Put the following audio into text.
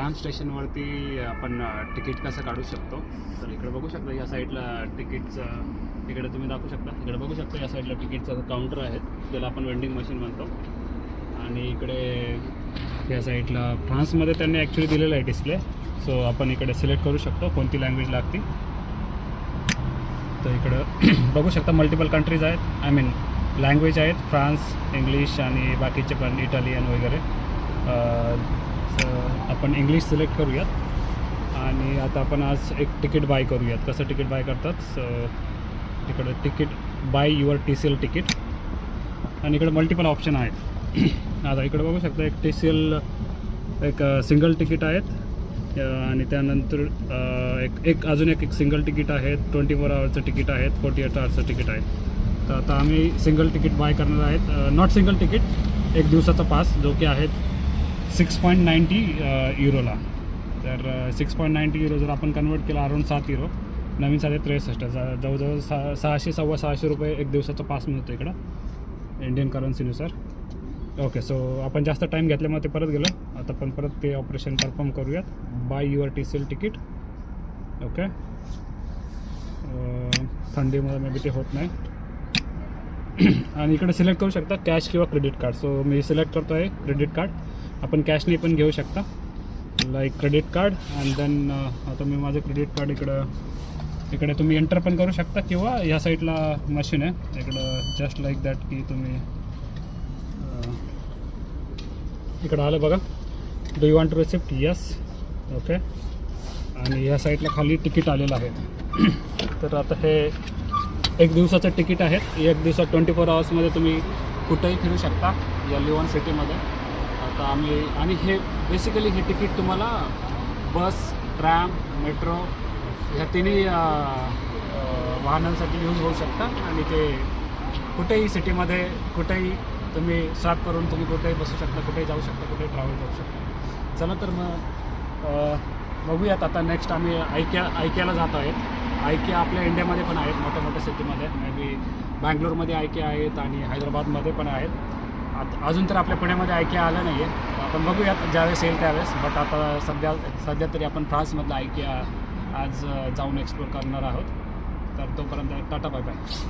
Tram स्टेशनवरती आपण ticket कसं काढू शकतो. तर इकडे बघू शकता या साईडला तिकीटचं, इकडे तुम्ही दाखवू शकता, इकडे बघू शकता या साईडला तिकीटचं काउंटर आहे, त्याला आपण वेंडिंग मशीन म्हणतो. आणि इकडे या साईडला फ्रान्समध्ये त्यांनी ॲक्च्युली दिलेलं आहे डिस्प्ले. सो आपण इकडे सिलेक्ट करू शकतो कोणती लँग्वेज लागते. तर इकडं बघू शकता मल्टिपल कंट्रीज आहेत, आय मीन लँग्वेज आहेत, फ्रान्स, इंग्लिश आणि बाकीचे पण इटालियन वगैरे. आपण इंग्लिश सिलेक्ट करूयात आणि आता आपण आज एक तिकीट बाय करूयात. कसं तिकीट बाय करतात, सो इकडे ticket by your TCL ticket आणि इकडे मल्टिपल ऑप्शन आहेत. आता इकडे बघू शकता एक TCL एक सिंगल तिकीट आहेत आणि त्यानंतर एक अजून एक सिंगल तिकीट आहे, 24 आवर्सचं तिकीट आहेत, 48 आवर्सचं तिकीट आहे. तर आता आम्ही सिंगल तिकीट बाय करणार आहेत. नॉट सिंगल तिकीट, एक दिवसाचा पास जो की आहेत 6.90 युरोला. तर 6.90 युरो जर आपण कन्वर्ट केला अराऊंड 7 युरो, नवीन 763, जवळजवळ 600-650 रुपये एक दिवसाचा पास मिळतो इकडं इंडियन करन्सीनुसार. ओके, सो आपण जास्त टाईम घेतल्यामुळे ते परत गेलो. आता आपण परत ते ऑपरेशन परफॉर्म करूयात, by your TCL ticket. Okay, थंडीमुळे मे बी ते होत नाही. आणि इकडे सिलेक्ट करू शकता कॅश किंवा क्रेडिट कार्ड. सो मी सिलेक्ट करतो आहे क्रेडिट कार्ड. आपण कॅशने पण घेऊ शकता, like credit card. And then आता मी माझं क्रेडिट कार्ड इकडे तुम्ही एंटर पण करू शकता किंवा ह्या साईडला मशीन आहे इकडं, जस्ट लाईक दॅट की तुम्ही इकडं आलं बघा, do you want to receipt, yes. Okay, आणि ह्या साईडला खाली तिकीट आलेलं आहे. तर आता हे एक दिवसाचं तिकीट आहेत. एक दिवसात 24 आवर्समध्ये तुम्ही कुठेही फिरू शकता या लिओन सिटीमध्ये. आता आम्ही आणि हे बेसिकली हे तिकीट तुम्हाला बस, ट्रॅम, मेट्रो ह्या तिन्ही वाहनांसाठी यूज होऊ शकता. आणि ते कुठेही सिटीमध्ये कुठेही तुम्ही स्वॅप करून तुम्ही कुठेही बसू शकता, कुठेही जाऊ शकता, कुठेही ट्रॅव्हल करू शकता. चला तर मग बघूयात. आता नेक्स्ट आम्ही आयकियाला जात आहेत. आयकिया आपल्या इंडियामध्ये पण आहेत, मोठ्या मोठ्या सिटीमध्ये. मे बी बँगलोरमध्ये आयकिया आहेत आणि हैदराबादमध्ये पण आहेत. आता अजून तर आपल्या पुण्यामध्ये आयकिया आलं नाही आहे. आपण बघूयात ज्यावेळेस येईल त्यावेळेस. बट आता सध्या तरी आपण फ्रान्समधलं आयकिया आज जाऊन एक्सप्लोर करणार आहोत. तर तोपर्यंत टाटा, बाय बाय.